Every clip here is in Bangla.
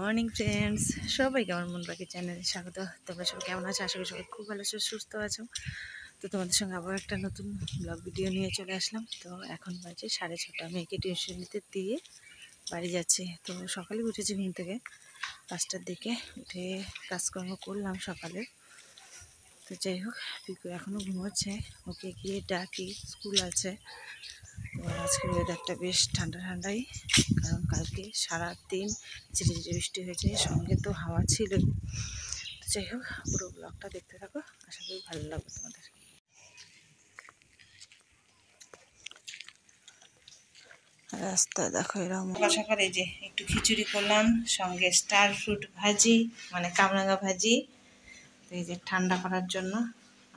মর্নিং ফ্রেন্ডস, সবাইকে আমার মন পাখি চ্যানেলে স্বাগত। তোমরা সবাই কেমন আছো? আশা করি সবাই খুব ভালো আছো, সুস্থ আছো। তো তোমাদের সঙ্গে আবার একটা নতুন ব্লগ ভিডিও নিয়ে চলে আসলাম। তো এখন বাজে 6:30, মেয়েকে টিউশন নিতে দিয়ে বাড়ি যাচ্ছি। তো সকালে উঠেছি ঘুম থেকে 5টার দিকে, উঠে কাজকর্ম করলাম সকালে। তো যাই হোক, পিকু এখনও ঘুমোচ্ছে, ওকে গিয়ে ডাকি, স্কুল আছে। তো আজকের ওয়েদারটা বেশ ঠান্ডা ঠান্ডাই, কারণ কালকে সারাদিন ঝিরিঝিরি বৃষ্টি হয়েছে, সঙ্গে তো হাওয়া ছিল। তো যাই হোক, পুরো ব্লগটা দেখতে থাকো, আশা করি ভালো লাগবে তোমাদের। রাস্তা দেখো এরকম। সকাল এই যে একটু খিচুড়ি করলাম, সঙ্গে স্টার ফ্রুট ভাজি, মানে কামরাঙা ভাজি। এই যে ঠান্ডা করার জন্য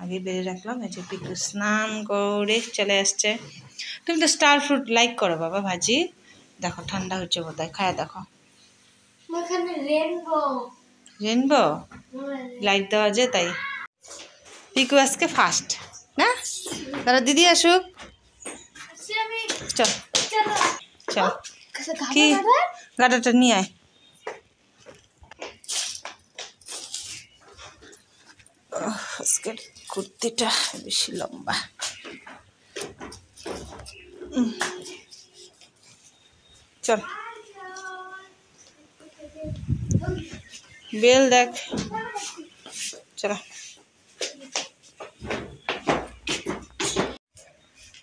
আগে বেড়ে রাখলাম। এই যে পিকু স্নান করে চলে আসছে। তুমি তো স্টার ফ্রুট লাইক করো বাবা ভাজি। দেখো ঠান্ডা হচ্ছে বোধহয়, খায়া দেখো। রেনবো লাইট দেওয়া যায় তাই। পিকু আজকে ফার্স্ট না, তারা দিদি আসুক। চল চল, কি গাটাটা নিয়ে আয়। আজকের কুর্তিটা বেশি লম্বা। চল বেল দেখ, চলো।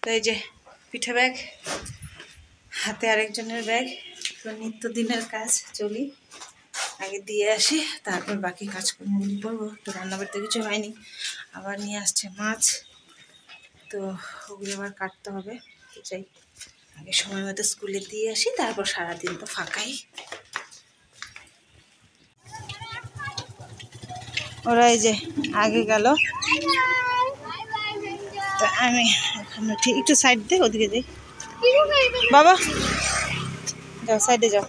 তো এই যে পিঠে ব্যাগ, হাতে আরেকজনের ব্যাগ। তো নিত্যদিনের কাজ চলি, আগে দিয়ে আসি, তারপর বাকি কাজকর্মগুলি করবো। তো রান্নাবাড়িতে কিছু হয়নি, আবার নিয়ে আসছে মাছ, তো ওগুলো আবার কাটতে হবে। তো যাই, আগে সময় মতো স্কুলে দিয়ে আসি, তারপর সারাদিন তো ফাঁকাই। ওরা এই যে আগে গেল, তো আমি ওখানে ঠিক একটু সাইড দে, ওদিকে যাই। বাবা যাও, সাইডে যাও,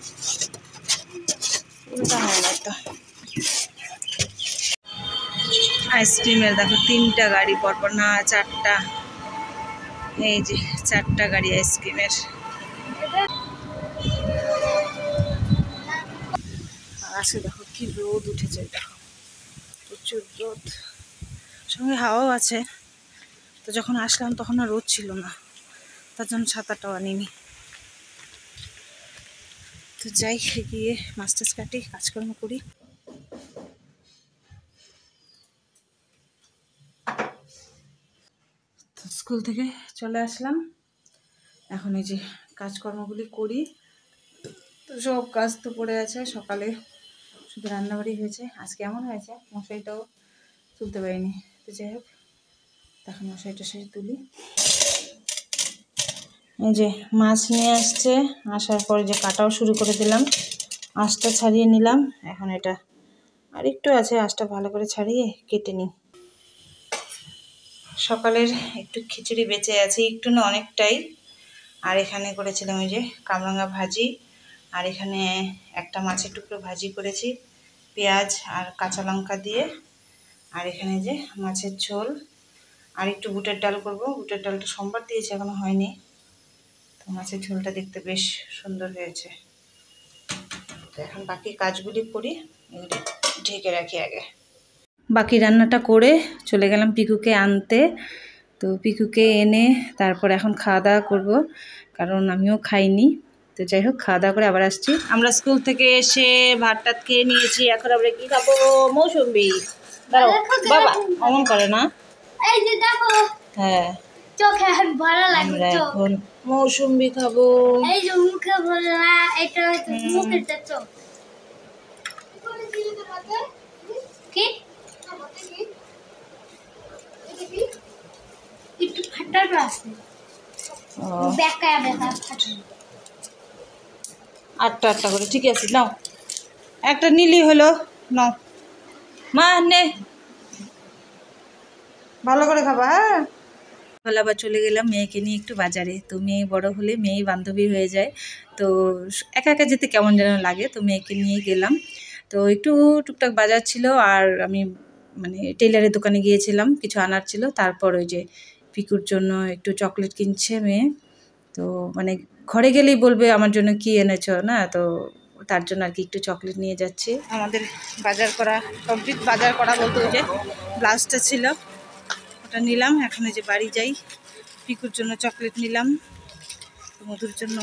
উল্টা হয় না তো। আইসক্রিমের দেখো 3টা গাড়ি পরপর, না 4টা, এই যে 4টা গাড়ি আইসক্রিমের। আর আজকে দেখো কি রোদ উঠেছে, দেখো প্রচুর রোদ, সঙ্গে হাওয়াও আছে। তো যখন আসলাম তখন আর রোদ ছিল না, তার জন্য ছাতাটাও আনিনি। তো যাই, গিয়ে মাছ টাছ কাটি, কাজকর্ম করি। স্কুল থেকে চলে আসলাম, এখন এই যে কাজকর্মগুলি করি। তো সব কাজ তো পড়ে আছে, সকালে শুধু রান্নাবাড়ি হয়েছে। আজকে এমন হয়েছে মশারিটাও তুলতে পারিনি। তো যাই হোক, তখন মশারিটা সেই তুলি। এই যে মাছ নিয়ে আসছে, আসার পরে যে কাটাও শুরু করে দিলাম, আঁশটা ছাড়িয়ে নিলাম। এখন এটা আর একটু আছে, আঁশটা ভালো করে ছাড়িয়ে কেটে নিই। সকালের একটু খিচুড়ি বেঁচে আছে, একটু না অনেকটাই। আর এখানে করেছিলাম ওই যে কামরাঙা ভাজি, আর এখানে একটা মাছের টুকরো ভাজি করেছি পেঁয়াজ আর কাঁচা লঙ্কা দিয়ে। আর এখানে যে মাছের ঝোল, আর একটু বুটের ডাল করব। বুটের ডালটা সোমবার দিয়েছে, এখনো হয়নি। তো মাছের ঝোলটা দেখতে বেশ সুন্দর হয়েছে। তো এখন বাকি কাজগুলি করি, এগুলি ঢেকে রাখি আগে। বাকি রান্নাটা করে চলে গেলাম পিকুকে আনতে। তো পিকুকে এনে তারপর এখন খাওয়া দাওয়া করবো, কারণ আমিও খাইনি। তো যাই হোক, খাওয়া দাওয়া করে আবার আসছি। আমরা স্কুল থেকে এসে ভাত টাত খেয়ে নিয়েছি, এখন আমরা কি খাবো? মৌসুম্বি। দাঁড়াও বাবা, অমন করে না। হ্যাঁ, আমরা এখন মৌসুম্বি খাবো। কি আটটা করে, ঠিক আছে নাও, একটা নিলি হলো, নাও মা, নে ভালো করে খাবা। হ্যাঁ, ভালো। আবার চলে গেলাম মেয়েকে নিয়ে একটু বাজারে। তো মেয়ে বড় হলে মেয়েই বান্ধবী হয়ে যায়, তো একা একা যেতে কেমন যেন লাগে। তো মেয়েকে নিয়ে গেলাম, তো একটু টুকটাক বাজার ছিল, আর আমি মানে টেলারের দোকানে গিয়েছিলাম, কিছু আনার ছিল। তারপর ওই যে পিকুর জন্য একটু চকলেট কিনছে মেয়ে। তো মানে ঘরে গেলেই বলবে আমার জন্য কি এনেছো না, তো তার জন্য আর কি একটু চকলেট নিয়ে যাচ্ছি। আমাদের বাজার করা কমপ্লিট, বাজার করা বলতে ওই যে ব্লাউজটা ছিল ওটা নিলাম। এখন যে বাড়ি যাই, পিকুর জন্য চকলেট নিলাম, মধুর জন্য